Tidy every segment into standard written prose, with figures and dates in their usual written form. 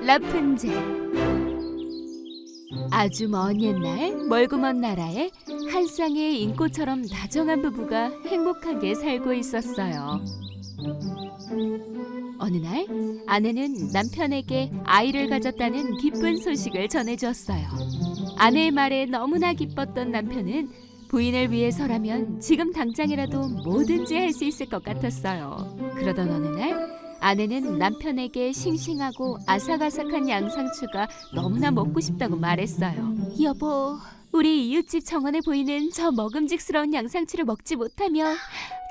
라푼젤. 아주 먼 옛날 멀고 먼 나라에 한 쌍의 인꼬처럼 다정한 부부가 행복하게 살고 있었어요. 어느 날 아내는 남편에게 아이를 가졌다는 기쁜 소식을 전해주었어요. 아내의 말에 너무나 기뻤던 남편은 부인을 위해서라면 지금 당장이라도 뭐든지 할 수 있을 것 같았어요. 그러던 어느 날 아내는 남편에게 싱싱하고 아삭아삭한 양상추가 너무나 먹고 싶다고 말했어요. 여보, 우리 이웃집 정원에 보이는 저 먹음직스러운 양상추를 먹지 못하면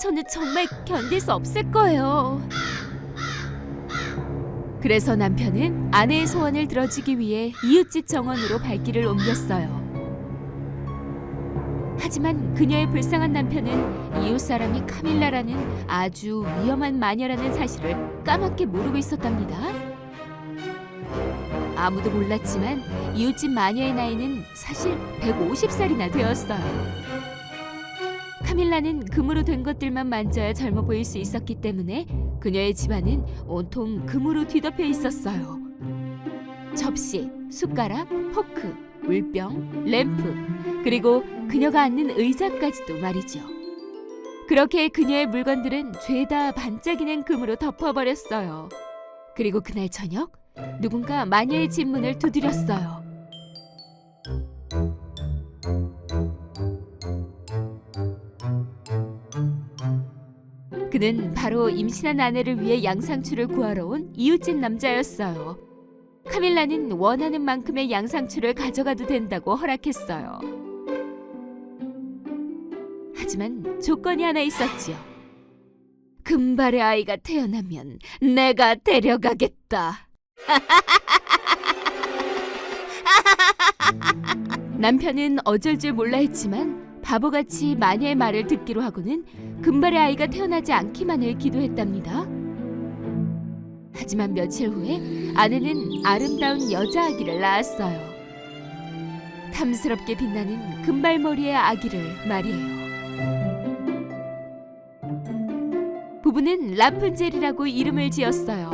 저는 정말 견딜 수 없을 거예요. 그래서 남편은 아내의 소원을 들어주기 위해 이웃집 정원으로 발길을 옮겼어요. 하지만 그녀의 불쌍한 남편은 이웃 사람이 카밀라라는 아주 위험한 마녀라는 사실을 까맣게 모르고 있었답니다. 아무도 몰랐지만 이웃집 마녀의 나이는 사실 150살이나 되었어요. 카밀라는 금으로 된 것들만 만져야 젊어 보일 수 있었기 때문에 그녀의 집안은 온통 금으로 뒤덮여 있었어요. 접시, 숟가락, 포크, 물병, 램프, 그리고 그녀가 앉는 의자까지도 말이죠. 그렇게 그녀의 물건들은 죄다 반짝이는 금으로 덮어버렸어요. 그리고 그날 저녁 누군가 마녀의 집 문을 두드렸어요. 그는 바로 임신한 아내를 위해 양상추를 구하러 온 이웃집 남자였어요. 카밀라는 원하는 만큼의 양상추를 가져가도 된다고 허락했어요. 하지만 조건이 하나 있었지요. 금발의 아이가 태어나면 내가 데려가겠다. 남편은 어쩔 줄 몰라 했지만 바보같이 마녀의 말을 듣기로 하고는 금발의 아이가 태어나지 않기만을 기도했답니다. 하지만 며칠 후에 아내는 아름다운 여자아기를 낳았어요. 탐스럽게 빛나는 금발머리의 아기를 말이에요. 부부는 라푼젤이라고 이름을 지었어요.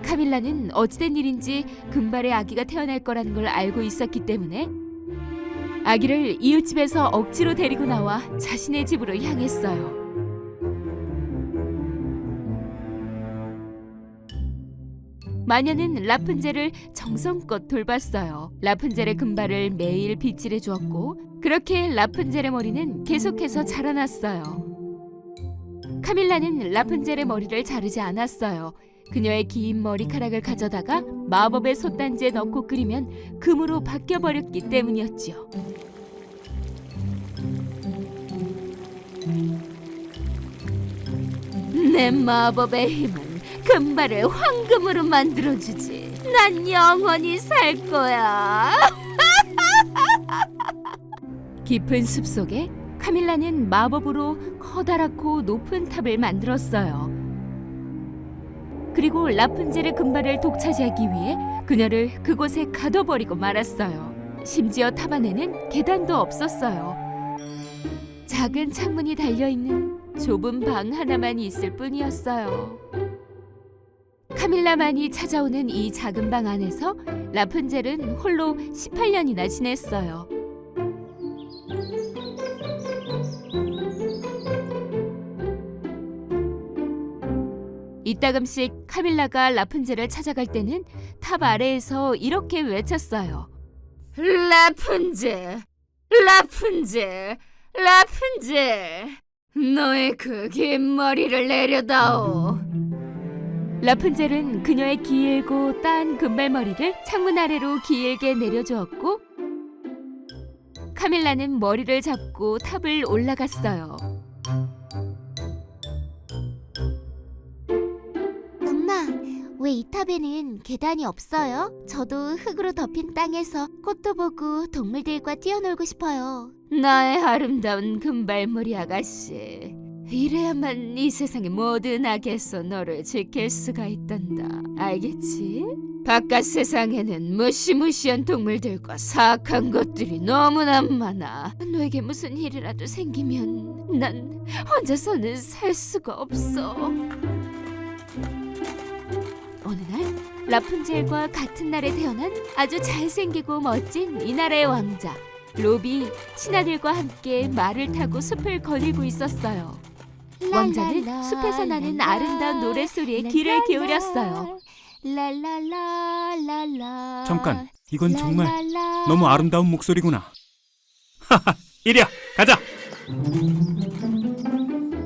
카밀라는 어찌된 일인지 금발의 아기가 태어날 거라는 걸 알고 있었기 때문에 아기를 이웃집에서 억지로 데리고 나와 자신의 집으로 향했어요. 마녀는 라푼젤을 정성껏 돌봤어요. 라푼젤의 금발을 매일 빗질해 주었고 그렇게 라푼젤의 머리는 계속해서 자라났어요. 카밀라는 라푼젤의 머리를 자르지 않았어요. 그녀의 긴 머리카락을 가져다가 마법의 솥단지에 넣고 끓이면 금으로 바뀌어버렸기 때문이었지요. 내 마법의 힘은 금발을 황금으로 만들어주지. 난 영원히 살 거야. 깊은 숲속에 카밀라는 마법으로 커다랗고 높은 탑을 만들었어요. 그리고 라푼젤의 금발을 독차지하기 위해 그녀를 그곳에 가둬버리고 말았어요. 심지어 탑 안에는 계단도 없었어요. 작은 창문이 달려있는 좁은 방 하나만 있을 뿐이었어요. 카밀라만이 찾아오는 이 작은 방 안에서 라푼젤은 홀로 18년이나 지냈어요. 이따금씩 카밀라가 라푼젤을 찾아갈 때는 탑 아래에서 이렇게 외쳤어요. 라푼젤, 라푼젤, 라푼젤, 너의 그 긴 머리를 내려다오. 라푼젤은 그녀의 길고 딴 금발머리를 창문 아래로 길게 내려주었고 카밀라는 머리를 잡고 탑을 올라갔어요. 엄마, 왜 이 탑에는 계단이 없어요? 저도 흙으로 덮인 땅에서 꽃도 보고 동물들과 뛰어놀고 싶어요. 나의 아름다운 금발머리 아가씨, 이래야만 이 세상의 모든 악에서 너를 지킬 수가 있단다. 알겠지? 바깥 세상에는 무시무시한 동물들과 사악한 것들이 너무나 많아. 너에게 무슨 일이라도 생기면 난 혼자서는 살 수가 없어. 어느 날 라푼젤과 같은 날에 태어난 아주 잘생기고 멋진 이 나라의 왕자 로비 신하들과 함께 말을 타고 숲을 거닐고 있었어요. 왕자는 숲에서 나는 아름다운 노랫소리에 귀를 기울였어요. 랄랄랄랄라. 잠깐, 이건 정말 너무 아름다운 목소리구나. 하하, 이리야, 가자.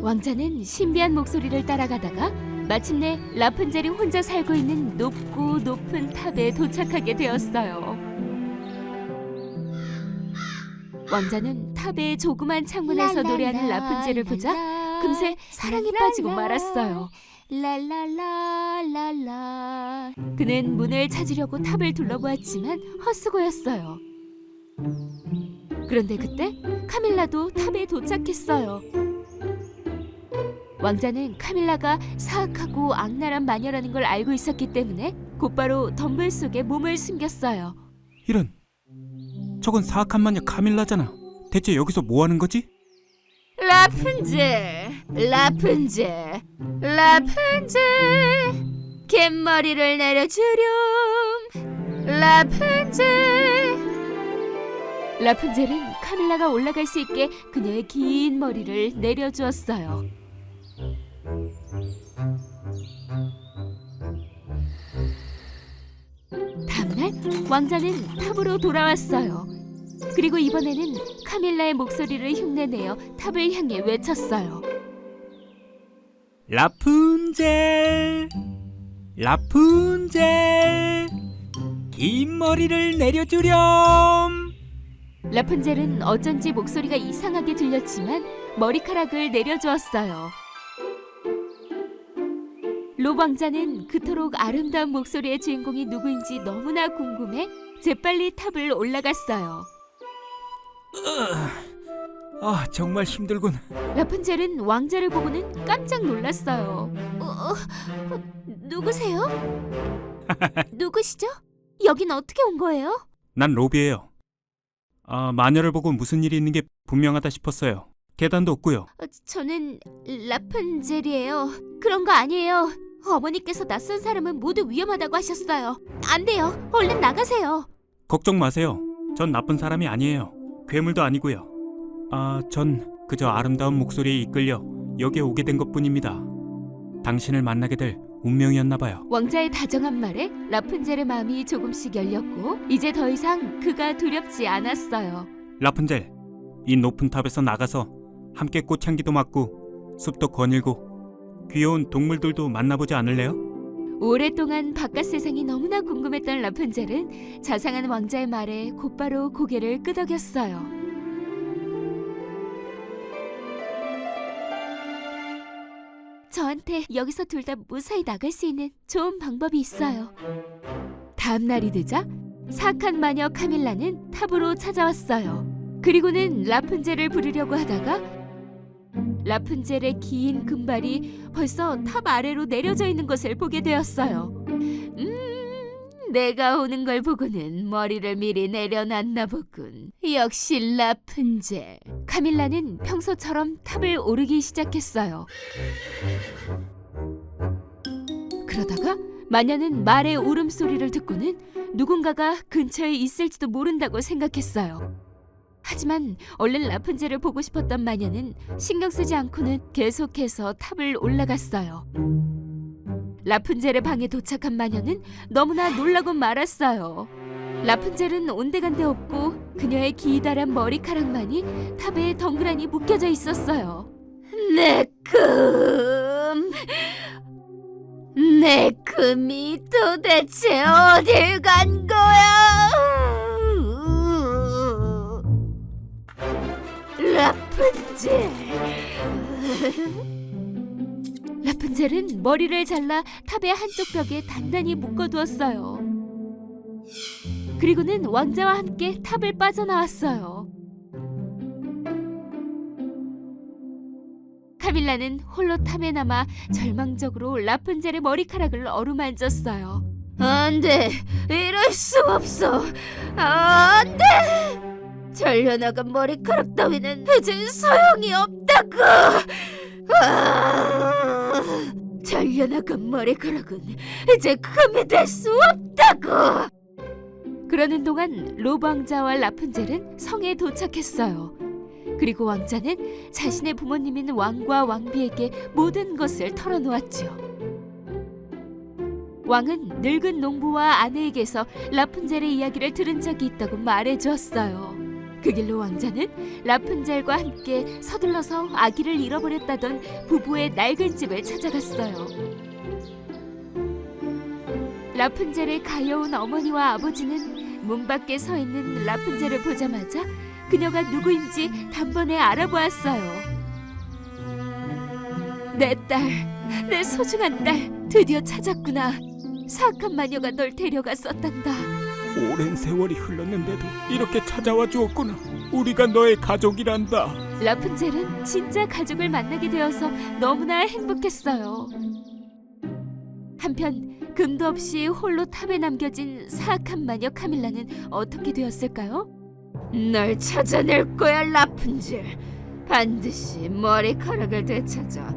왕자는 신비한 목소리를 따라가다가 마침내 라푼젤이 혼자 살고 있는 높고 높은 탑에 도착하게 되었어요. 왕자는 탑의 조그만 창문에서 노래하는 라푼젤을 보자 금세 사랑에 빠지고 말았어요. 랄랄랄랄라. 그는 문을 찾으려고 탑을 둘러보았지만 헛수고였어요. 그런데 그때 카밀라도 탑에 도착했어요. 왕자는 카밀라가 사악하고 악랄한 마녀라는 걸 알고 있었기 때문에 곧바로 덤불 속에 몸을 숨겼어요. 이런, 저건 사악한 마녀 카밀라잖아. 대체 여기서 뭐 하는 거지? 라푼젤, 라푼젤, 라푼젤, 긴 머리를 내려주렴. 라푼젤. 라푼젤은 카밀라가 올라갈 수 있게 그녀의 긴 머리를 내려주었어요. 다음날 왕자는 탑으로 돌아왔어요. 그리고 이번에는 카밀라의 목소리를 흉내내어 탑을 향해 외쳤어요. 라푼젤, 라푼젤, 긴 머리를 내려주렴. 라푼젤은 어쩐지 목소리가 이상하게 들렸지만 머리카락을 내려주었어요. 롭 왕자는 그토록 아름다운 목소리의 주인공이 누구인지 너무나 궁금해 재빨리 탑을 올라갔어요. 정말 힘들군. 라푼젤은 왕자를 보고는 깜짝 놀랐어요. 누구세요? 누구시죠? 여긴 어떻게 온 거예요? 난 로비예요. 마녀를 보고 무슨 일이 있는 게 분명하다 싶었어요. 계단도 없고요. 저는 라푼젤이에요. 그런 거 아니에요. 어머니께서 낯선 사람은 모두 위험하다고 하셨어요. 안 돼요. 얼른 나가세요. 걱정 마세요. 전 나쁜 사람이 아니에요. 괴물도 아니고요. 전 그저 아름다운 목소리에 이끌려 여기에 오게 된 것뿐입니다. 당신을 만나게 될 운명이었나 봐요. 왕자의 다정한 말에 라푼젤의 마음이 조금씩 열렸고 이제 더 이상 그가 두렵지 않았어요. 라푼젤, 이 높은 탑에서 나가서 함께 꽃향기도 맡고 숲도 거닐고 귀여운 동물들도 만나보지 않을래요? 오랫동안 바깥 세상이 너무나 궁금했던 라푼젤은 자상한 왕자의 말에 곧바로 고개를 끄덕였어요. 저한테 여기서 둘 다 무사히 나갈 수 있는 좋은 방법이 있어요. 다음 날이 되자 사악한 마녀 카밀라는 탑으로 찾아왔어요. 그리고는 라푼젤을 부르려고 하다가 라푼젤의 긴 금발이 벌써 탑 아래로 내려져 있는 것을 보게 되었어요. 내가 오는 걸 보고는 머리를 미리 내려놨나 보군. 역시 라푼젤. 카밀라는 평소처럼 탑을 오르기 시작했어요. 그러다가 마녀는 말의 울음소리를 듣고는 누군가가 근처에 있을지도 모른다고 생각했어요. 하지만 얼른 라푼젤을 보고 싶었던 마녀는 신경 쓰지 않고는 계속해서 탑을 올라갔어요. 라푼젤의 방에 도착한 마녀는 너무나 놀라고 말았어요. 라푼젤은 온데간데 없고 그녀의 기다란 머리카락만이 탑에 덩그러니 묶여져 있었어요. 내 금이 도대체 어딜 간 거야? 라푼젤. 라푼젤은 머리를 잘라 탑의 한쪽 벽에 단단히 묶어두었어요. 그리고는 왕자와 함께 탑을 빠져나왔어요. 카밀라는 홀로 탑에 남아 절망적으로 라푼젤의 머리카락을 어루만졌어요. 안 돼! 이럴 수 없어! 안 돼! 잘려나간 머리카락 따위는 이제 소용이 없다고! 잘려나간 머리카락은 이제 금이 될 수 없다고! 그러는 동안 로브 왕자와 라푼젤은 성에 도착했어요. 그리고 왕자는 자신의 부모님인 왕과 왕비에게 모든 것을 털어놓았죠. 왕은 늙은 농부와 아내에게서 라푼젤의 이야기를 들은 적이 있다고 말해주었어요. 그 길로 왕자는 라푼젤과 함께 서둘러서 아기를 잃어버렸다던 부부의 낡은 집을 찾아갔어요. 라푼젤의 가여운 어머니와 아버지는 문 밖에 서 있는 라푼젤을 보자마자 그녀가 누구인지 단번에 알아보았어요. 내 딸, 내 소중한 딸, 드디어 찾았구나. 사악한 마녀가 널 데려갔었단다. 오랜 세월이 흘렀는데도 이렇게 찾아와 주었구나. 우리가 너의 가족이란다. 라푼젤은 진짜 가족을 만나게 되어서 너무나 행복했어요. 한편 금도 없이 홀로 탑에 남겨진 사악한 마녀 카밀라는 어떻게 되었을까요? 널 찾아낼 거야, 라푼젤. 반드시 머리카락을 되찾아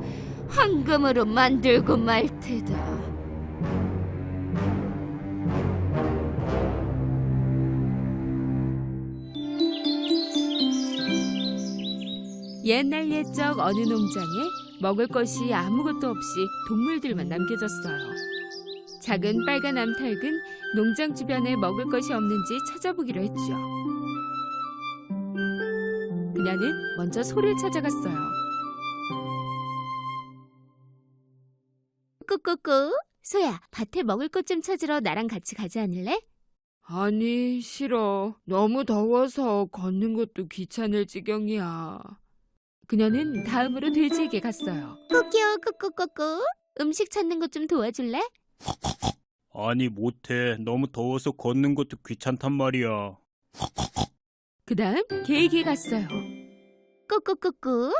황금으로 만들고 말 테다. 옛날 옛적 어느 농장에 먹을 것이 아무것도 없이 동물들만 남겨졌어요. 작은 빨간 암탉은 농장 주변에 먹을 것이 없는지 찾아보기로 했죠. 그녀는 먼저 소를 찾아갔어요. 꾸꾸꾸. 소야, 밭에 먹을 것 좀 찾으러 나랑 같이 가지 않을래? 아니, 싫어. 너무 더워서 걷는 것도 귀찮을 지경이야. 그녀는 다음으로 돼지에게 갔어요. 꾸끼요, 꾸꾸꾸꾸. 음식 찾는 것 좀 도와줄래? 아니 못해. 너무 더워서 걷는 것도 귀찮단 말이야. 그 다음 개에게 갔어요. 꾸꾸꾸꾸.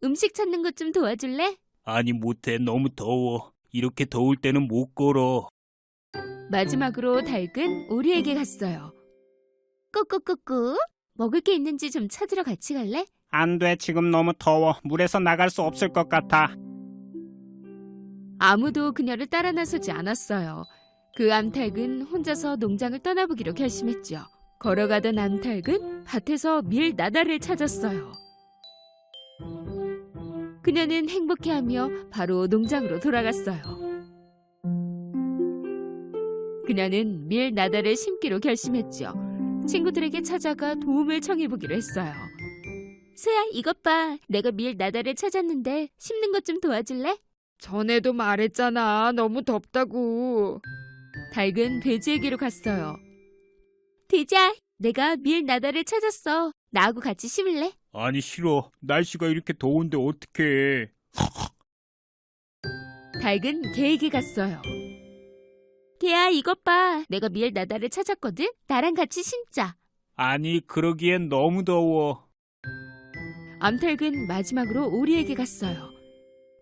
음식 찾는 것 좀 도와줄래? 아니 못해. 너무 더워. 이렇게 더울 때는 못 걸어. 마지막으로 닭은 오리에게 갔어요. 꾸꾸꾸꾸. 먹을 게 있는지 좀 찾으러 같이 갈래? 안 돼. 지금 너무 더워. 물에서 나갈 수 없을 것 같아. 아무도 그녀를 따라 나서지 않았어요. 그 암탉은 혼자서 농장을 떠나보기로 결심했죠. 걸어가던 암탉은 밭에서 밀 나달을 찾았어요. 그녀는 행복해하며 바로 농장으로 돌아갔어요. 그녀는 밀 나달을 심기로 결심했죠. 친구들에게 찾아가 도움을 청해보기로 했어요. 소야, 이것 봐. 내가 밀 나달을 찾았는데 심는 것 좀 도와줄래? 전에도 말했잖아. 너무 덥다고. 닭은 돼지에게로 갔어요. 돼지야, 내가 밀 나달을 찾았어. 나하고 같이 심을래? 아니 싫어. 날씨가 이렇게 더운데 어떡해. 닭은 개에게 갔어요. 개야, 이것 봐. 내가 밀 나달을 찾았거든. 나랑 같이 심자. 아니 그러기엔 너무 더워. 암탉은 마지막으로 오리에게 갔어요.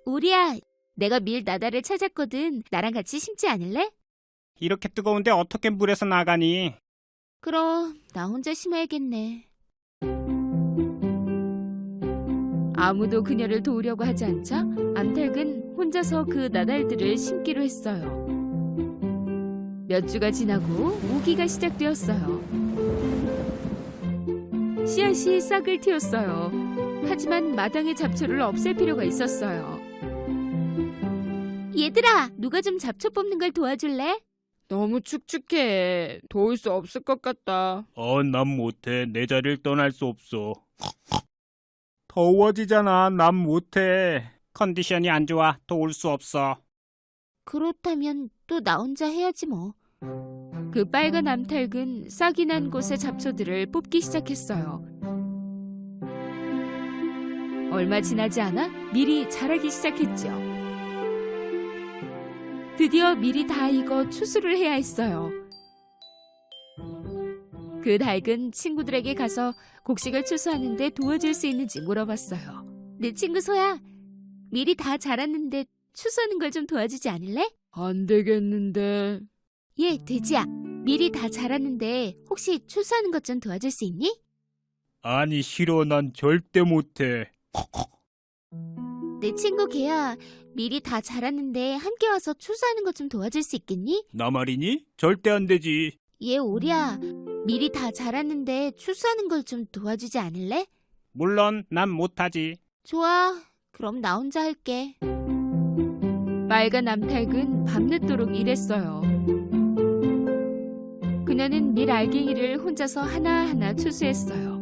오리야, 내가 밀 나달을 찾았거든. 나랑 같이 심지 않을래? 이렇게 뜨거운데 어떻게 물에서 나가니? 그럼 나 혼자 심어야겠네. 아무도 그녀를 도우려고 하지 않자 암탉은 혼자서 그 나달들을 심기로 했어요. 몇 주가 지나고 우기가 시작되었어요. 씨앗이 싹을 틔웠어요. 하지만 마당의 잡초를 없앨 필요가 있었어요. 얘들아, 누가 좀 잡초 뽑는 걸 도와줄래? 너무 축축해. 도울 수 없을 것 같다. 난 못해. 내 자리를 떠날 수 없어. 더워지잖아. 난 못해. 컨디션이 안 좋아. 도울 수 없어. 그렇다면 또 나 혼자 해야지 뭐. 그 빨간 암탉은 싹이 난 곳의 잡초들을 뽑기 시작했어요. 얼마 지나지 않아 밀이 자라기 시작했죠. 드디어 밀이 다 익어 추수를 해야 했어요. 그 닭은 친구들에게 가서 곡식을 추수하는데 도와줄 수 있는지 물어봤어요. 내 친구 소야, 미리 다 자랐는데 추수하는 걸 좀 도와주지 않을래? 안 되겠는데. 예, 돼지야. 미리 다 자랐는데 혹시 추수하는 것 좀 도와줄 수 있니? 아니 싫어. 난 절대 못해. 내 친구 개야. 미리 다 자랐는데 함께 와서 추수하는 것 좀 도와줄 수 있겠니? 나 말이니? 절대 안 되지. 얘 오리야. 미리 다 자랐는데 추수하는 걸 좀 도와주지 않을래? 물론 난 못하지. 좋아. 그럼 나 혼자 할게. 빨간 암탉은 밤늦도록 일했어요. 그녀는 밀 알갱이를 혼자서 하나하나 추수했어요.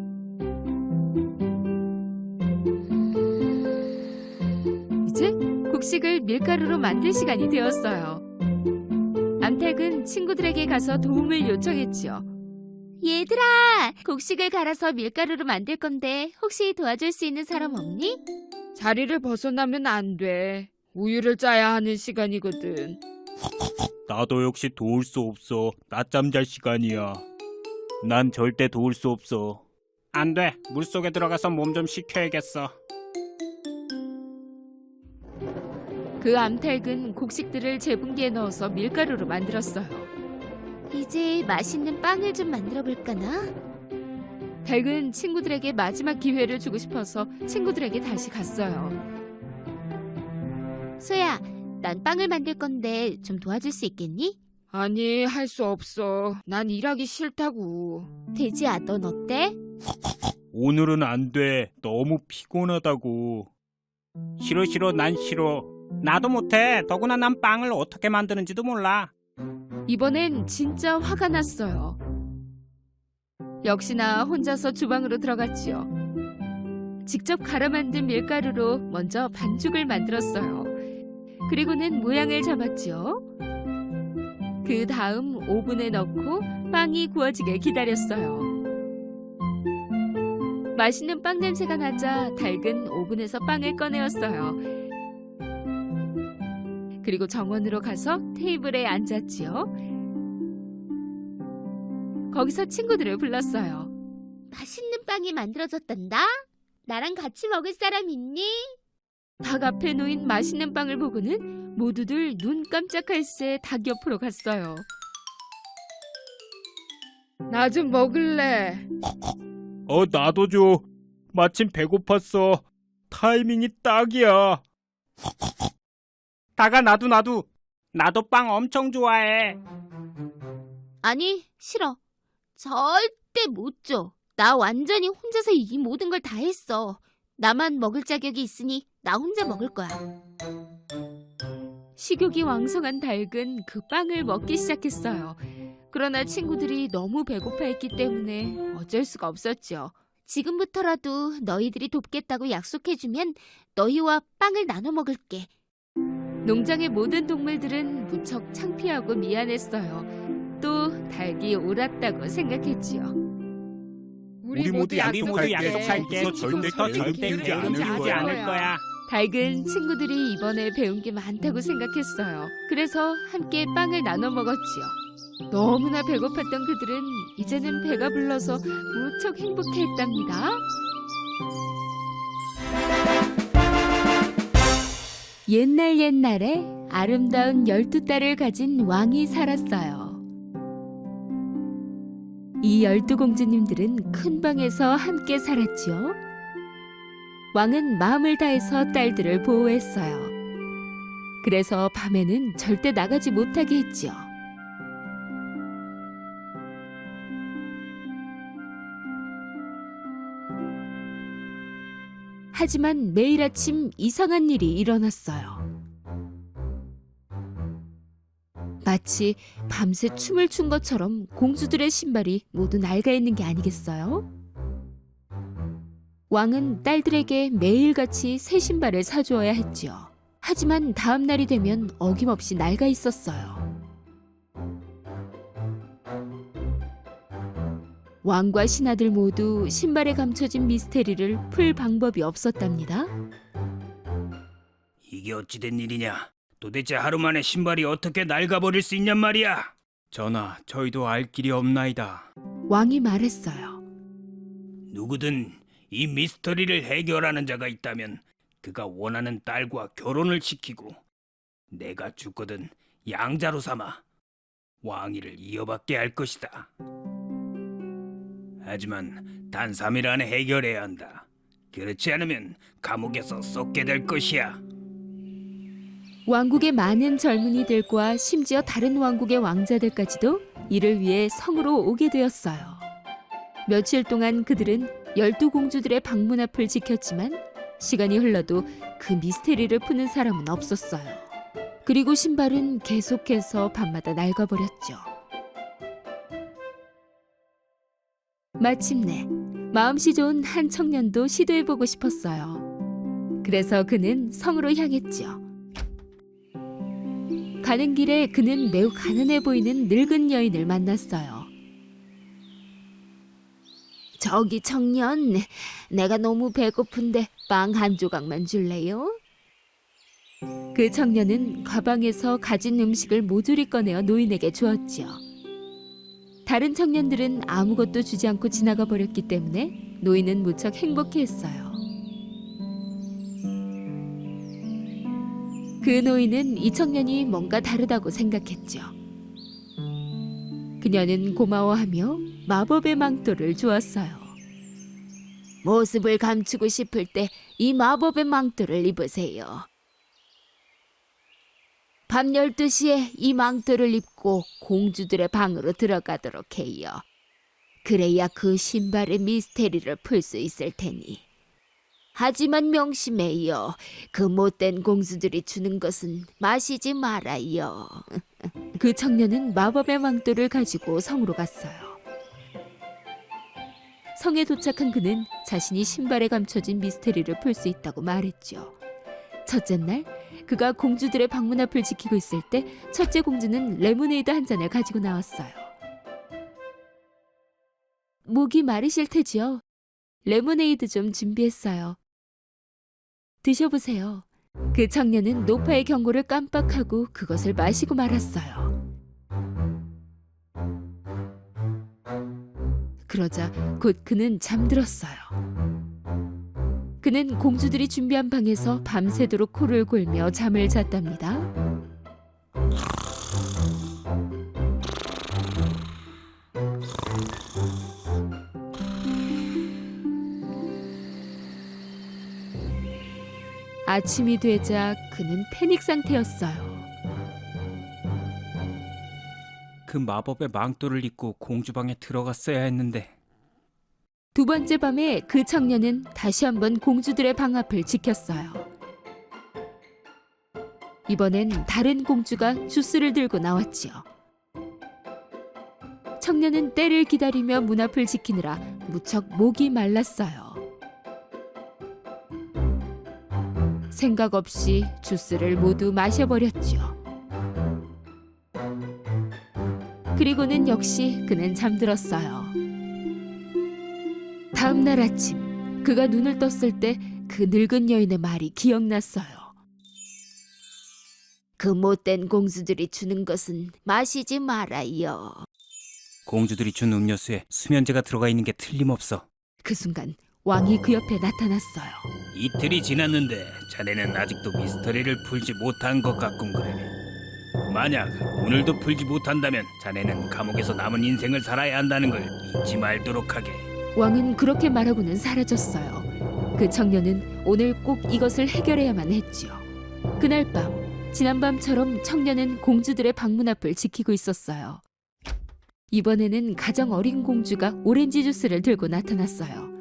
이제 곡식을 밀가루로 만들 시간이 되었어요. 암탉은 친구들에게 가서 도움을 요청했지요. 얘들아, 곡식을 갈아서 밀가루로 만들 건데 혹시 도와줄 수 있는 사람 없니? 자리를 벗어나면 안 돼. 우유를 짜야 하는 시간이거든. 나도 역시 도울 수 없어. 낮잠 잘 시간이야. 난 절대 도울 수 없어. 안 돼. 물속에 들어가서 몸 좀 식혀야겠어. 그 암탉은 곡식들을 제분기에 넣어서 밀가루로 만들었어요. 이제 맛있는 빵을 좀 만들어 볼까나? 닭은 친구들에게 마지막 기회를 주고 싶어서 친구들에게 다시 갔어요. 소야, 난 빵을 만들 건데 좀 도와줄 수 있겠니? 아니, 할 수 없어. 난 일하기 싫다고. 돼지야, 넌 어때? 오늘은 안 돼. 너무 피곤하다고. 싫어 싫어. 난 싫어. 나도 못해. 더구나 난 빵을 어떻게 만드는지도 몰라. 이번엔 진짜 화가 났어요. 역시나 혼자서 주방으로 들어갔지요. 직접 갈아 만든 밀가루로 먼저 반죽을 만들었어요. 그리고는 모양을 잡았지요. 그 다음 오븐에 넣고 빵이 구워지게 기다렸어요. 맛있는 빵 냄새가 나자 닭은 오븐에서 빵을 꺼내었어요. 그리고 정원으로 가서 테이블에 앉았지요. 거기서 친구들을 불렀어요. 맛있는 빵이 만들어졌단다. 나랑 같이 먹을 사람 있니? 닭 앞에 놓인 맛있는 빵을 보고는 모두들 눈 깜짝할 새 닭 옆으로 갔어요. 나 좀 먹을래. 나도 줘. 마침 배고팠어. 타이밍이 딱이야. 다가 나도. 나도 빵 엄청 좋아해. 아니, 싫어. 절대 못 줘. 나 완전히 혼자서 이 모든 걸 다 했어. 나만 먹을 자격이 있으니 나 혼자 먹을 거야. 식욕이 왕성한 닭은 그 빵을 먹기 시작했어요. 그러나 친구들이 너무 배고파했기 때문에 어쩔 수가 없었죠. 지금부터라도 너희들이 돕겠다고 약속해주면 너희와 빵을 나눠 먹을게. 농장의 모든 동물들은 무척 창피하고 미안했어요. 또 닭이 옳았다고 생각했지요. 우리 모두 약속할게. 절대 하지 않을 거야. 닭은 친구들이 이번에 배운 게 많다고 생각했어요. 그래서 함께 빵을 나눠 먹었지요. 너무나 배고팠던 그들은 이제는 배가 불러서 무척 행복해했답니다. 옛날에 아름다운 12딸을 가진 왕이 살았어요. 이 12공주님들은 큰 방에서 함께 살았지요. 왕은 마음을 다해서 딸들을 보호했어요. 그래서 밤에는 절대 나가지 못하게 했지요. 하지만 매일 아침 이상한 일이 일어났어요. 마치 밤새 춤을 춘 것처럼 공주들의 신발이 모두 낡아 있는 게 아니겠어요? 왕은 딸들에게 매일같이 새 신발을 사주어야 했지요. 하지만 다음 날이 되면 어김없이 낡아 있었어요. 왕과 신하들 모두 신발에 감춰진 미스테리를 풀 방법이 없었답니다. 이게 어찌된 일이냐? 도대체 하루 만에 신발이 어떻게 낡아버릴 수 있냔 말이야? 전하, 저희도 알 길이 없나이다. 왕이 말했어요. 누구든 이 미스터리를 해결하는 자가 있다면 그가 원하는 딸과 결혼을 시키고 내가 죽거든 양자로 삼아 왕위를 이어받게 할 것이다. 하지만 단 3일 안에 해결해야 한다. 그렇지 않으면 감옥에서 썩게 될 것이야. 왕국의 많은 젊은이들과 심지어 다른 왕국의 왕자들까지도 이를 위해 성으로 오게 되었어요. 며칠 동안 그들은 12공주들의 방문 앞을 지켰지만 시간이 흘러도 그 미스테리를 푸는 사람은 없었어요. 그리고 신발은 계속해서 밤마다 낡아버렸죠. 마침내 마음씨 좋은 한 청년도 시도해보고 싶었어요. 그래서 그는 성으로 향했죠. 가는 길에 그는 매우 가난해 보이는 늙은 여인을 만났어요. 저기 청년, 내가 너무 배고픈데 빵 한 조각만 줄래요? 그 청년은 가방에서 가진 음식을 모조리 꺼내어 노인에게 주었지요. 다른 청년들은 아무것도 주지 않고 지나가 버렸기 때문에 노인은 무척 행복해했어요. 그 노인은 이 청년이 뭔가 다르다고 생각했죠. 그녀는 고마워하며 마법의 망토를 주었어요. 모습을 감추고 싶을 때 이 마법의 망토를 입으세요. 밤 12시에 이 망토를 입고 공주들의 방으로 들어가도록 해요. 그래야 그 신발의 미스테리를 풀 수 있을 테니. 하지만 명심해요. 그 못된 공주들이 주는 것은 마시지 말아요. 그 청년은 마법의 망토를 가지고 성으로 갔어요. 성에 도착한 그는 자신이 신발에 감춰진 미스테리를 풀 수 있다고 말했죠. 첫째 날, 그가 공주들의 방문 앞을 지키고 있을 때 첫째 공주는 레모네이드 한 잔을 가지고 나왔어요. 목이 마르실 테지요. 레모네이드 좀 준비했어요. 드셔보세요. 그 청년은 노파의 경고를 깜빡하고 그것을 마시고 말았어요. 그러자 곧 그는 잠들었어요. 그는 공주들이 준비한 방에서 밤새도록 코를 골며 잠을 잤답니다. 아침이 되자 그는 패닉 상태였어요. 그 마법의 망토를 입고 공주방에 들어갔어야 했는데. 두 번째 밤에 그 청년은 다시 한번 공주들의 방 앞을 지켰어요. 이번엔 다른 공주가 주스를 들고 나왔지요. 청년은 때를 기다리며 문 앞을 지키느라 무척 목이 말랐어요. 생각 없이 주스를 모두 마셔버렸죠. 그리고는 역시 그는 잠들었어요. 다음 날 아침 그가 눈을 떴을 때 그 늙은 여인의 말이 기억났어요. 그 못된 공주들이 주는 것은 마시지 말아요. 공주들이 준 음료수에 수면제가 들어가 있는 게 틀림없어. 그 순간 왕이 그 옆에 나타났어요. 이틀이 지났는데 자네는 아직도 미스터리를 풀지 못한 것 같군 그래. 만약 오늘도 풀지 못한다면 자네는 감옥에서 남은 인생을 살아야 한다는 걸 잊지 말도록 하게. 왕은 그렇게 말하고는 사라졌어요. 그 청년은 오늘 꼭 이것을 해결해야만 했지요. 그날 밤, 지난밤처럼 청년은 공주들의 방문 앞을 지키고 있었어요. 이번에는 가장 어린 공주가 오렌지 주스를 들고 나타났어요.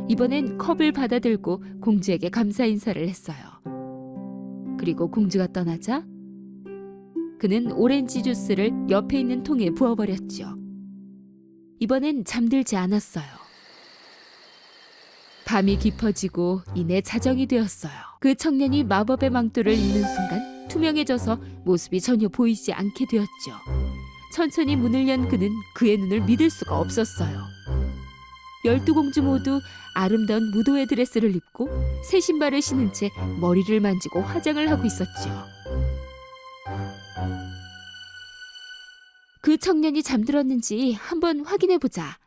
이번엔 컵을 받아들고 공주에게 감사 인사를 했어요. 그리고 공주가 떠나자 그는 오렌지 주스를 옆에 있는 통에 부어버렸죠. 이번엔 잠들지 않았어요. 밤이 깊어지고 이내 자정이 되었어요. 그 청년이 마법의 망토를 입는 순간 투명해져서 모습이 전혀 보이지 않게 되었죠. 천천히 문을 연 그는 그의 눈을 믿을 수가 없었어요. 12공주 모두 아름다운 무도회 드레스를 입고 새 신발을 신은 채 머리를 만지고 화장을 하고 있었죠. 그 청년이 잠들었는지 한번 확인해보자.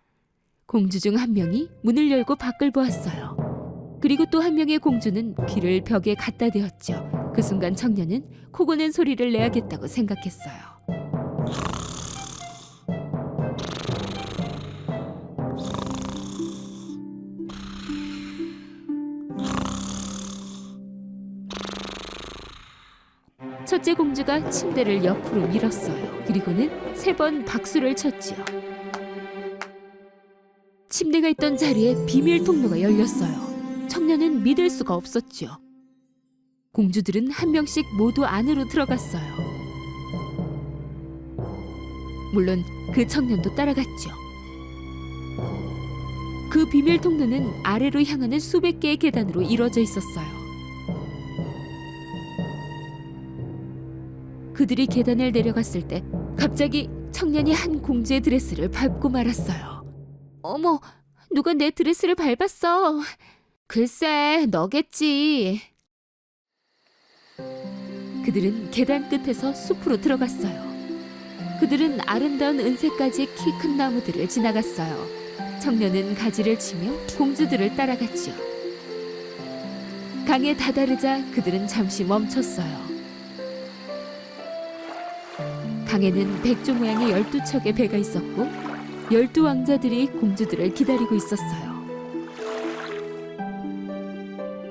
공주 중 한 명이 문을 열고 밖을 보았어요. 그리고 또 한 명의 공주는 귀를 벽에 갖다 대었죠. 그 순간 청년은 코 고는 소리를 내야겠다고 생각했어요. 첫째 공주가 침대를 옆으로 밀었어요. 그리고는 3번 박수를 쳤지요. 침대가 있던 자리에 비밀 통로가 열렸어요. 청년은 믿을 수가 없었죠. 공주들은 한 명씩 모두 안으로 들어갔어요. 물론 그 청년도 따라갔죠. 그 비밀 통로는 아래로 향하는 수백 개의 계단으로 이루어져 있었어요. 그들이 계단을 내려갔을 때 갑자기 청년이 한 공주의 드레스를 밟고 말았어요. 어머, 누가 내 드레스를 밟았어. 글쎄, 너겠지. 그들은 계단 끝에서 숲으로 들어갔어요. 그들은 아름다운 은색까지 키 큰 나무들을 지나갔어요. 청년은 가지를 치며 공주들을 따라갔죠. 강에 다다르자 그들은 잠시 멈췄어요. 강에는 백조 모양의 12척의 배가 있었고 12왕자들이 공주들을 기다리고 있었어요.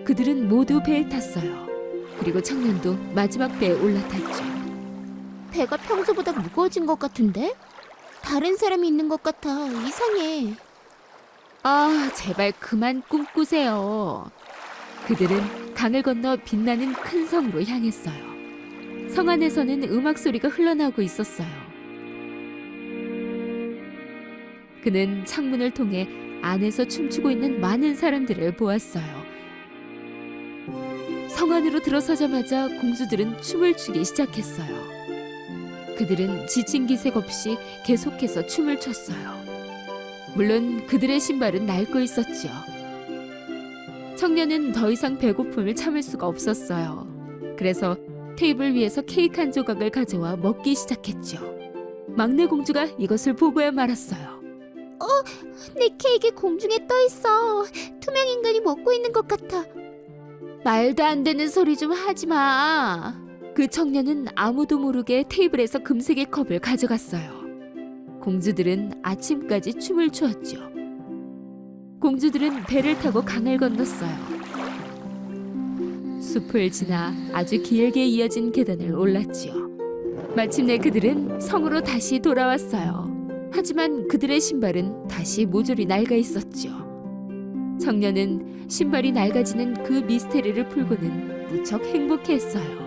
그들은 모두 배에 탔어요. 그리고 청년도 마지막 배에 올라탔죠. 배가 평소보다 무거워진 것 같은데? 다른 사람이 있는 것 같아. 이상해. 아, 제발 그만 꿈꾸세요. 그들은 강을 건너 빛나는 큰 성으로 향했어요. 성 안에서는 음악 소리가 흘러나오고 있었어요. 그는 창문을 통해 안에서 춤추고 있는 많은 사람들을 보았어요. 성 안으로 들어서자마자 공주들은 춤을 추기 시작했어요. 그들은 지친 기색 없이 계속해서 춤을 췄어요. 물론 그들의 신발은 낡고 있었죠. 청년은 더 이상 배고픔을 참을 수가 없었어요. 그래서 테이블 위에서 케이크 한 조각을 가져와 먹기 시작했죠. 막내 공주가 이것을 보고야 말았어요. 내 케이크 공중에 떠 있어. 투명 인간이 먹고 있는 것 같아. 말도 안 되는 소리 좀 하지 마. 그 청년은 아무도 모르게 테이블에서 금색의 컵을 가져갔어요. 공주들은 아침까지 춤을 추었죠. 공주들은 배를 타고 강을 건넜어요. 숲을 지나 아주 길게 이어진 계단을 올랐지요. 마침내 그들은 성으로 다시 돌아왔어요. 하지만 그들의 신발은 다시 모조리 낡아 있었죠. 청년은 신발이 낡아지는 그 미스테리를 풀고는 무척 행복했어요.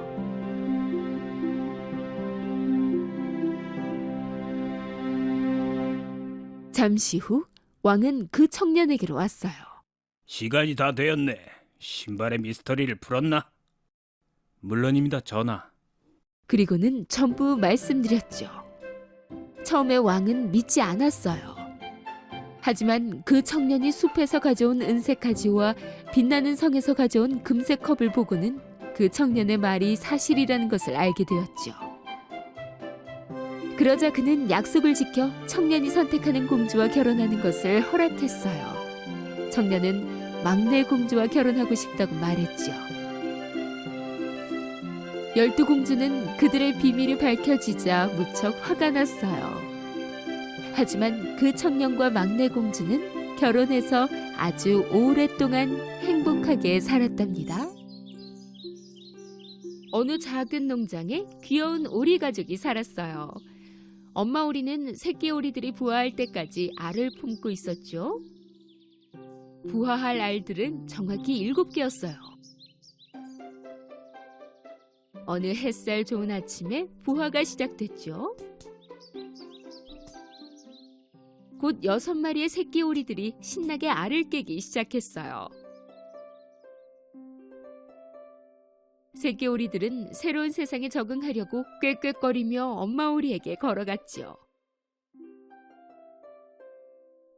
잠시 후 왕은 그 청년에게로 왔어요. 시간이 다 되었네. 신발의 미스터리를 풀었나? 물론입니다, 전하. 그리고는 전부 말씀드렸죠. 처음에 왕은 믿지 않았어요. 하지만 그 청년이 숲에서 가져온 은색 가지와 빛나는 성에서 가져온 금색 컵을 보고는 그 청년의 말이 사실이라는 것을 알게 되었죠. 그러자 그는 약속을 지켜 청년이 선택하는 공주와 결혼하는 것을 허락했어요. 청년은 막내 공주와 결혼하고 싶다고 말했죠. 12공주는 그들의 비밀이 밝혀지자 무척 화가 났어요. 하지만 그 청년과 막내 공주는 결혼해서 아주 오랫동안 행복하게 살았답니다. 어느 작은 농장에 귀여운 오리 가족이 살았어요. 엄마 오리는 새끼 오리들이 부화할 때까지 알을 품고 있었죠. 부화할 알들은 정확히 7개였어요. 어느 햇살 좋은 아침에 부화가 시작됐죠. 곧 6마리의 새끼 오리들이 신나게 알을 깨기 시작했어요. 새끼 오리들은 새로운 세상에 적응하려고 꾀꾀거리며 엄마 오리에게 걸어갔죠.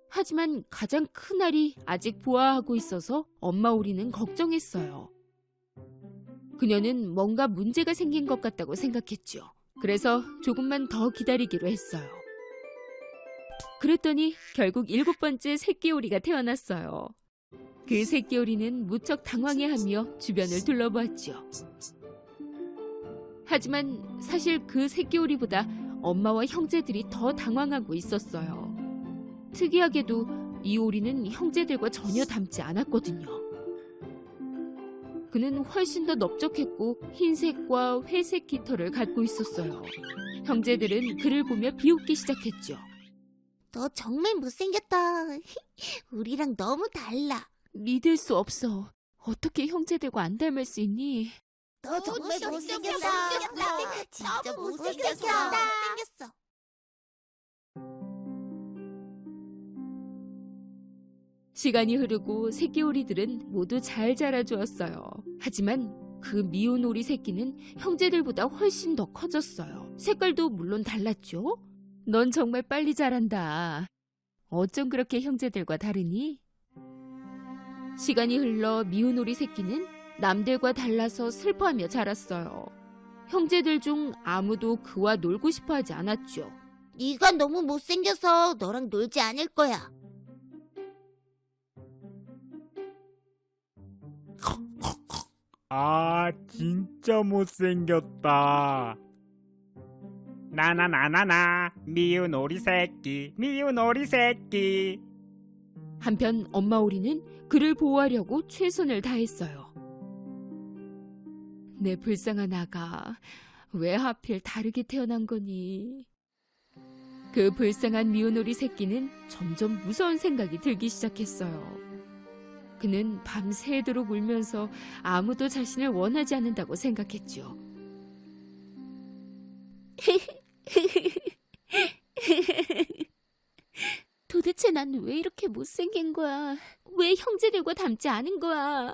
하지만 가장 큰 알이 아직 부화하고 있어서 엄마 오리는 걱정했어요. 그녀는 뭔가 문제가 생긴 것 같다고 생각했죠. 그래서 조금만 더 기다리기로 했어요. 그랬더니 결국 7번째 새끼 오리가 태어났어요. 그 새끼 오리는 무척 당황해하며 주변을 둘러보았죠. 하지만 사실 그 새끼 오리보다 엄마와 형제들이 더 당황하고 있었어요. 특이하게도 이 오리는 형제들과 전혀 닮지 않았거든요. 그는 훨씬 더 넓적했고 흰색과 회색 깃털을 갖고 있었어요. 형제들은 그를 보며 비웃기 시작했죠. 너 정말 못생겼다. 우리랑 너무 달라. 믿을 수 없어. 어떻게 형제들과 안 닮을 수 있니? 너 정말 진짜 못생겼다. 진짜 너무 못생겼어. 못생겼어. 시간이 흐르고 새끼 오리들은 모두 잘 자라주었어요. 하지만 그 미운 오리 새끼는 형제들보다 훨씬 더 커졌어요. 색깔도 물론 달랐죠. 넌 정말 빨리 자란다. 어쩜 그렇게 형제들과 다르니? 시간이 흘러 미운 오리 새끼는 남들과 달라서 슬퍼하며 자랐어요. 형제들 중 아무도 그와 놀고 싶어 하지 않았죠. 네가 너무 못생겨서 너랑 놀지 않을 거야. 아, 진짜 못생겼다. 나나나나나 미운 오리 새끼, 미운 오리 새끼. 한편 엄마 오리는 그를 보호하려고 최선을 다했어요. 내 불쌍한 아가, 왜 하필 다르게 태어난 거니? 그 불쌍한 미운 오리 새끼는 점점 무서운 생각이 들기 시작했어요. 그는 밤새도록 울면서 아무도 자신을 원하지 않는다고 생각했죠. 도대체 난 왜 이렇게 못생긴 거야? 왜 형제들과 닮지 않은 거야?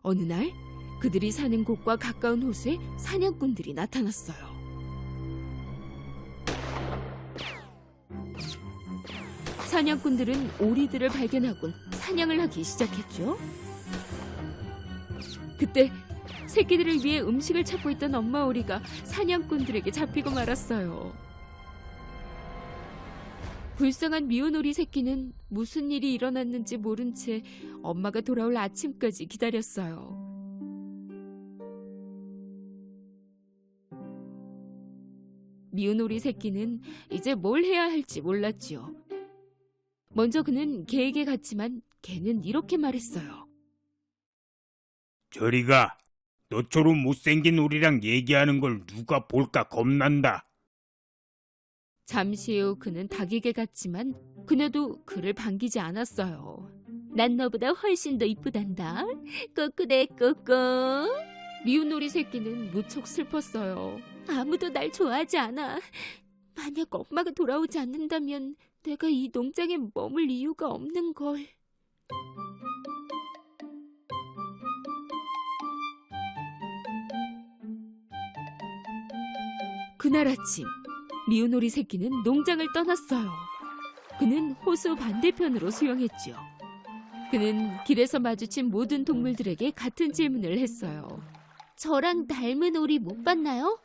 어느 날 그들이 사는 곳과 가까운 호수에 사냥꾼들이 나타났어요. 사냥꾼들은 오리들을 발견하곤 사냥을 하기 시작했죠. 그때 새끼들을 위해 음식을 찾고 있던 엄마 오리가 사냥꾼들에게 잡히고 말았어요. 불쌍한 미운 오리 새끼는 무슨 일이 일어났는지 모른 채 엄마가 돌아올 아침까지 기다렸어요. 미운 오리 새끼는 이제 뭘 해야 할지 몰랐지요. 먼저 그는 개에게 갔지만 개는 이렇게 말했어요. 저리 가. 너처럼 못생긴 우리랑 얘기하는 걸 누가 볼까 겁난다. 잠시 후 그는 닭에게 갔지만 그녀도 그를 반기지 않았어요. 난 너보다 훨씬 더 이쁘단다. 꼬꾸대 꼬꼬. 미운 오리 새끼는 무척 슬펐어요. 아무도 날 좋아하지 않아. 만약 엄마가 돌아오지 않는다면 내가 이 농장에 머물 이유가 없는 걸. 그날 아침 미운 오리 새끼는 농장을 떠났어요. 그는 호수 반대편으로 수영했죠. 그는 길에서 마주친 모든 동물들에게 같은 질문을 했어요. 저랑 닮은 오리 못 봤나요?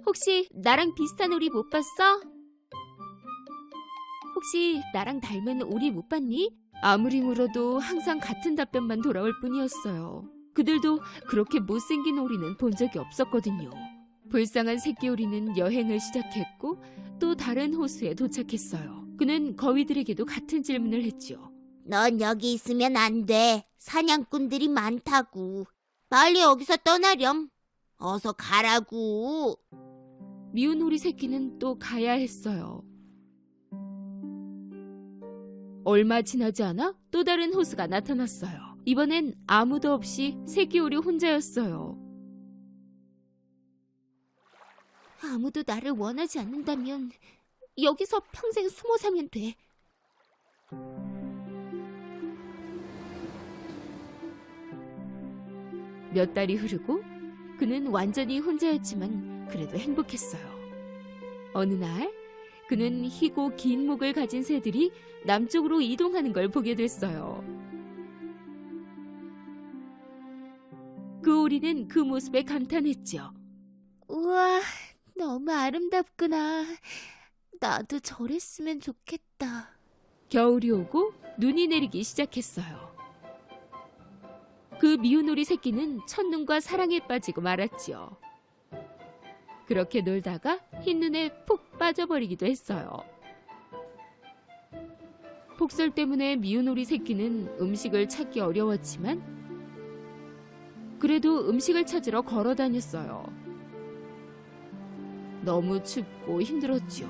혹시 나랑 비슷한 오리 못 봤어? 혹시 나랑 닮은 오리 못 봤니? 아무리 물어도 항상 같은 답변만 돌아올 뿐이었어요. 그들도 그렇게 못생긴 오리는 본 적이 없었거든요. 불쌍한 새끼 오리는 여행을 시작했고 또 다른 호수에 도착했어요. 그는 거위들에게도 같은 질문을 했죠. 넌 여기 있으면 안 돼. 사냥꾼들이 많다고. 빨리 여기서 떠나렴. 어서 가라고. 미운 오리 새끼는 또 가야 했어요. 얼마 지나지 않아 또 다른 호수가 나타났어요. 이번엔 아무도 없이 새끼 오리 혼자였어요. 아무도 나를 원하지 않는다면 여기서 평생 숨어 살면 돼. 몇 달이 흐르고 그는 완전히 혼자였지만 그래도 행복했어요. 어느 날 그는 희고 긴 목을 가진 새들이 남쪽으로 이동하는 걸 보게 됐어요. 그 오리는 그 모습에 감탄했죠. 우와, 너무 아름답구나. 나도 저랬으면 좋겠다. 겨울이 오고 눈이 내리기 시작했어요. 그 미운 오리 새끼는 첫눈과 사랑에 빠지고 말았지요. 그렇게 놀다가 흰눈에 푹 빠져버리기도 했어요. 폭설 때문에 미운 오리 새끼는 음식을 찾기 어려웠지만 그래도 음식을 찾으러 걸어 다녔어요. 너무 춥고 힘들었지요.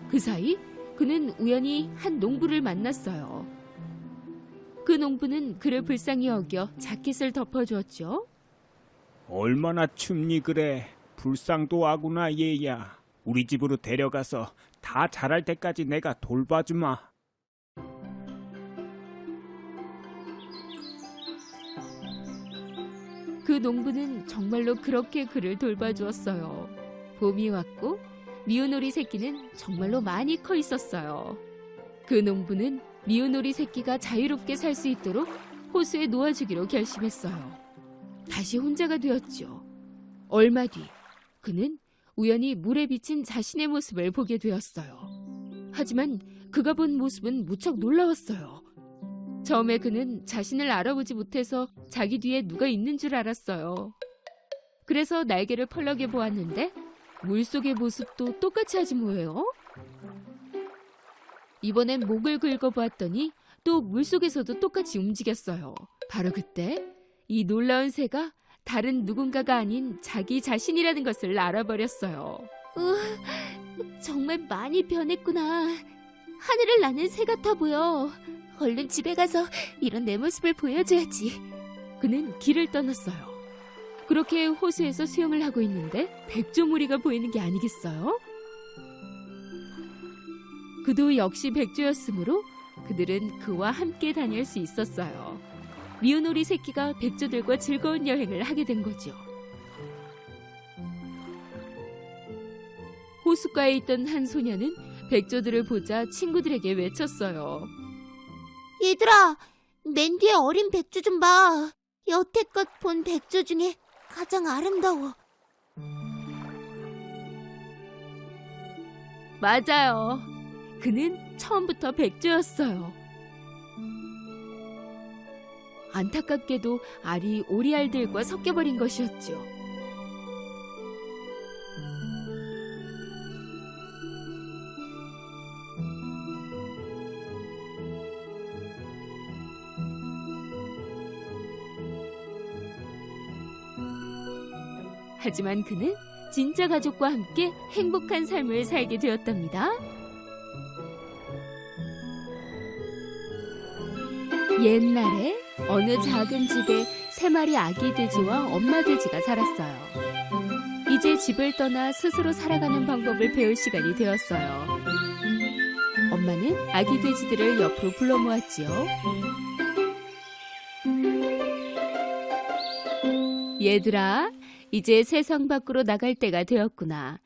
그 사이 그는 우연히 한 농부를 만났어요. 그 농부는 그를 불쌍히 여겨 자켓을 덮어주었죠. 얼마나 춥니 그래. 불쌍도 하구나 얘야. 우리 집으로 데려가서 다 자랄 때까지 내가 돌봐주마. 그 농부는 정말로 그렇게 그를 돌봐주었어요. 봄이 왔고 미운 오리 새끼는 정말로 많이 커 있었어요. 그 농부는 미운 오리 새끼가 자유롭게 살 수 있도록 호수에 놓아주기로 결심했어요. 다시 혼자가 되었죠. 얼마 뒤 그는 우연히 물에 비친 자신의 모습을 보게 되었어요. 하지만 그가 본 모습은 무척 놀라웠어요. 처음에 그는 자신을 알아보지 못해서 자기 뒤에 누가 있는 줄 알았어요. 그래서 날개를 펄럭여 보았는데 물속의 모습도 똑같이 하지 뭐예요? 이번엔 목을 긁어보았더니 또 물속에서도 똑같이 움직였어요. 바로 그때 이 놀라운 새가 다른 누군가가 아닌 자기 자신이라는 것을 알아버렸어요. 정말 많이 변했구나. 하늘을 나는 새 같아 보여. 얼른 집에 가서 이런 내 모습을 보여줘야지. 그는 길을 떠났어요. 그렇게 호수에서 수영을 하고 있는데 백조무리가 보이는 게 아니겠어요? 그도 역시 백조였으므로 그들은 그와 함께 다닐 수 있었어요. 미운 오리 새끼가 백조들과 즐거운 여행을 하게 된 거죠. 호숫가에 있던 한 소녀는 백조들을 보자 친구들에게 외쳤어요. 얘들아, 맨 뒤에 어린 백조 좀 봐. 여태껏 본 백조 중에 가장 아름다워. 맞아요. 그는 처음부터 백조였어요. 안타깝게도 알이 오리알들과 섞여버린 것이었죠. 하지만 그는 진짜 가족과 함께 행복한 삶을 살게 되었답니다. 옛날에 어느 작은 집에 3마리 아기 돼지와 엄마 돼지가 살았어요. 이제 집을 떠나 스스로 살아가는 방법을 배울 시간이 되었어요. 엄마는 아기 돼지들을 옆으로 불러 모았지요. 얘들아, 이제 세상 밖으로 나갈 때가 되었구나.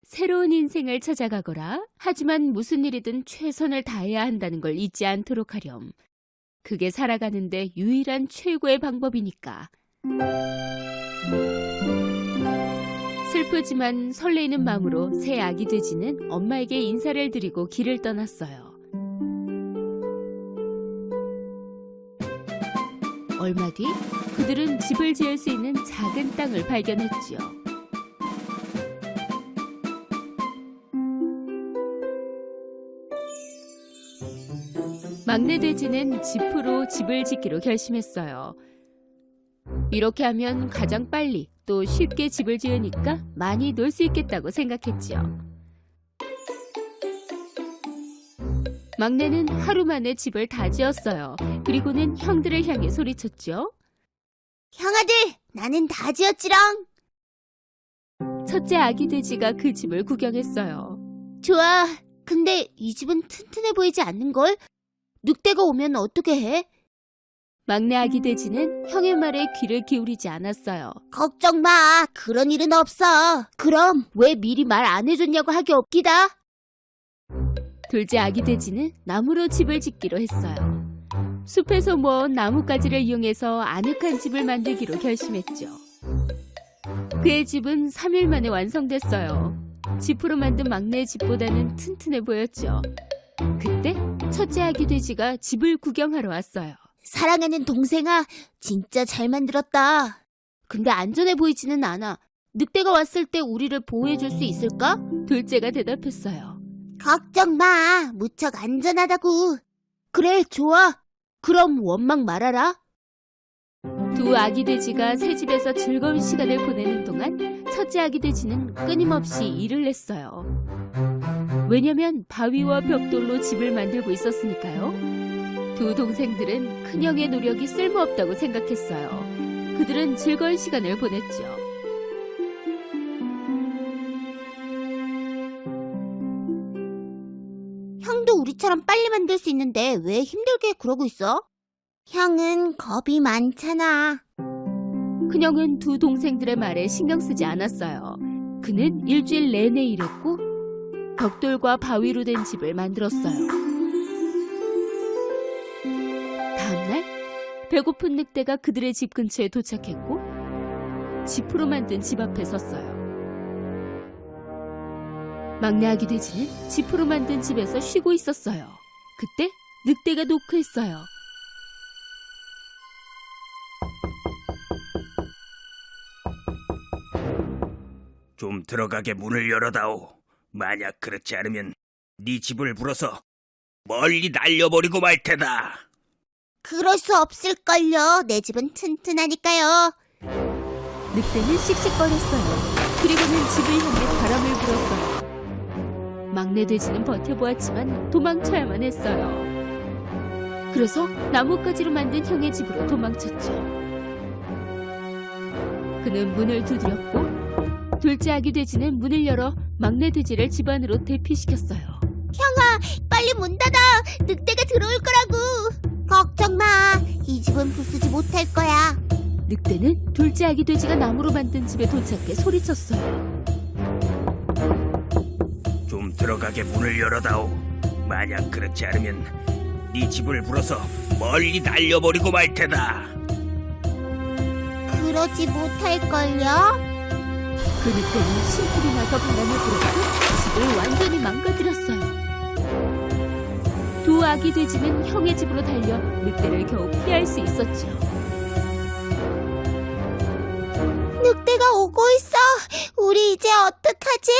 새로운 인생을 찾아가거라. 하지만 무슨 일이든 최선을 다해야 한다는 걸 잊지 않도록 하렴. 그게 살아가는데 유일한 최고의 방법이니까. 슬프지만 설레이는 마음으로 새 아기 돼지는 엄마에게 인사를 드리고 길을 떠났어요. 얼마 뒤 그들은 집을 지을 수 있는 작은 땅을 발견했지요. 막내 돼지는 지프로 집을 짓기로 결심했어요. 이렇게 하면 가장 빨리 또 쉽게 집을 지으니까 많이 놀 수 있겠다고 생각했지요. 막내는 하루 만에 집을 다 지었어요. 그리고는 형들을 향해 소리쳤죠. 형아들, 나는 다 지었지랑. 첫째 아기 돼지가 그 집을 구경했어요. 좋아. 근데 이 집은 튼튼해 보이지 않는걸? 늑대가 오면 어떻게 해? 막내 아기 돼지는 형의 말에 귀를 기울이지 않았어요. 걱정 마. 그런 일은 없어. 그럼 왜 미리 말 안 해줬냐고 하기 없기다. 둘째 아기 돼지는 나무로 집을 짓기로 했어요. 숲에서 모은 나뭇가지를 이용해서 아늑한 집을 만들기로 결심했죠. 그의 집은 3일 만에 완성됐어요. 지프로 만든 막내의 집보다는 튼튼해 보였죠. 그때 첫째 아기 돼지가 집을 구경하러 왔어요. 사랑하는 동생아, 진짜 잘 만들었다. 근데 안전해 보이지는 않아. 늑대가 왔을 때 우리를 보호해줄 수 있을까? 둘째가 대답했어요. 걱정 마. 무척 안전하다고. 그래, 좋아. 그럼 원망 말아라. 두 아기 돼지가 새 집에서 즐거운 시간을 보내는 동안 첫째 아기 돼지는 끊임없이 일을 했어요. 왜냐면 바위와 벽돌로 집을 만들고 있었으니까요. 두 동생들은 큰형의 노력이 쓸모없다고 생각했어요. 그들은 즐거운 시간을 보냈죠. 형도 우리처럼 빨리 만들 수 있는데 왜 힘들게 그러고 있어? 형은 겁이 많잖아. 큰형은 두 동생들의 말에 신경 쓰지 않았어요. 그는 일주일 내내 일했고 벽돌과 바위로 된 집을 만들었어요. 다음날 배고픈 늑대가 그들의 집 근처에 도착했고 지프로 만든 집 앞에 섰어요. 막내 아기 돼지는 지프로 만든 집에서 쉬고 있었어요. 그때 늑대가 노크했어요. 좀 들어가게 문을 열어다오. 만약 그렇지 않으면 네 집을 불어서 멀리 날려버리고 말 테다. 그럴 수 없을걸요. 내 집은 튼튼하니까요. 늑대는 씩씩거렸어요. 그리고는 집을 향해 바람을 불었어요. 막내 돼지는 버텨보았지만 도망쳐야만 했어요. 그래서 나뭇가지로 만든 형의 집으로 도망쳤죠. 그는 문을 두드렸고 둘째 아기 돼지는 문을 열어 막내 돼지를 집 안으로 대피시켰어요. 빨리 문 닫아. 늑대가 들어올 거라고. 걱정 마. 이 집은 부수지 못할 거야. 늑대는 둘째 아기 돼지가 나무로 만든 집에 도착해 소리쳤어요. 좀 들어가게 문을 열어다오. 만약 그렇지 않으면 네 집을 불어서 멀리 날려버리고 말 테다. 그러지 못할걸요. 그 늑대는 심술이 나서 바람을 불었고 집을 완전히 망가뜨렸어요. 두 아기 돼지는 형의 집으로 달려 늑대를 겨우 피할 수 있었죠. 늑대가 오고 있어. 우리 이제 어떡하지?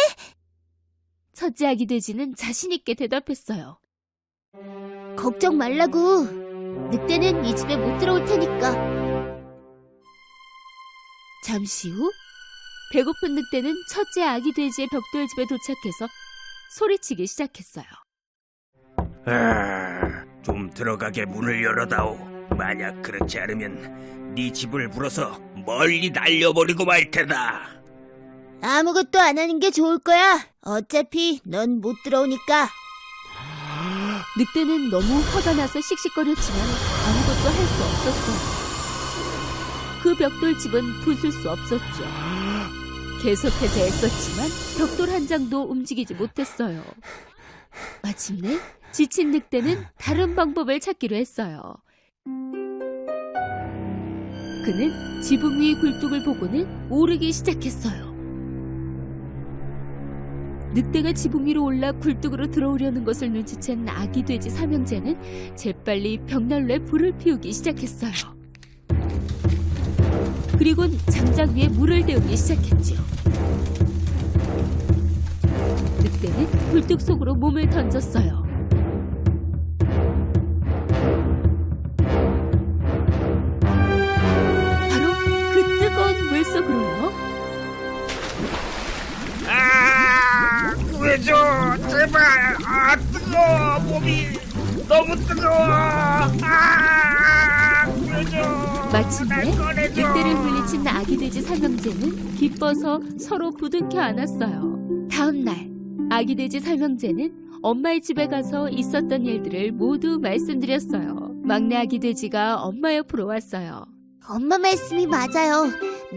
첫째 아기 돼지는 자신 있게 대답했어요. 걱정 말라고. 늑대는 이 집에 못 들어올 테니까. 잠시 후 배고픈 늑대는 첫째 아기 돼지의 벽돌집에 도착해서 소리치기 시작했어요. 좀 들어가게 문을 열어다오. 만약 그렇지 않으면 네 집을 불어서 멀리 날려버리고 말 테다. 아무것도 안 하는 게 좋을 거야. 어차피 넌 못 들어오니까. 늑대는 너무 화가 나서 씩씩거렸지만 아무것도 할 수 없었어요. 그 벽돌집은 부술 수 없었죠. 계속해서 애썼지만 벽돌 한 장도 움직이지 못했어요. 마침내 지친 늑대는 다른 방법을 찾기로 했어요. 그는 지붕 위 굴뚝을 보고는 오르기 시작했어요. 늑대가 지붕 위로 올라 굴뚝으로 들어오려는 것을 눈치챈 아기 돼지 삼형제는 재빨리 벽난로에 불을 피우기 시작했어요. 그리곤 장작 위에 물을 데우기 시작했죠. 늑대는 굴뚝 속으로 몸을 던졌어요. 바로 그 뜨거운 물 속으로요. 구해줘, 제발. 뜨거워. 몸이 너무 뜨거워. 구해줘. 마침내 꺼내줘. 늑대를 물리친 아기 돼지 삼형제는 기뻐서 서로 부둥켜 안았어요. 다음 날 아기 돼지 삼형제는 엄마의 집에 가서 있었던 일들을 모두 말씀드렸어요. 막내 아기 돼지가 엄마 옆으로 왔어요. 엄마 말씀이 맞아요.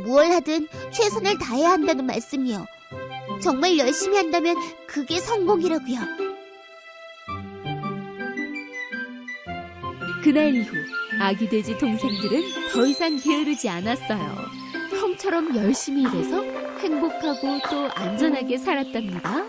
무얼 하든 최선을 다해야 한다는 말씀이요. 정말 열심히 한다면 그게 성공이라고요. 그날 이후 아기 돼지 동생들은 더 이상 게으르지 않았어요. 형처럼 열심히 일해서 행복하고 또 안전하게 살았답니다.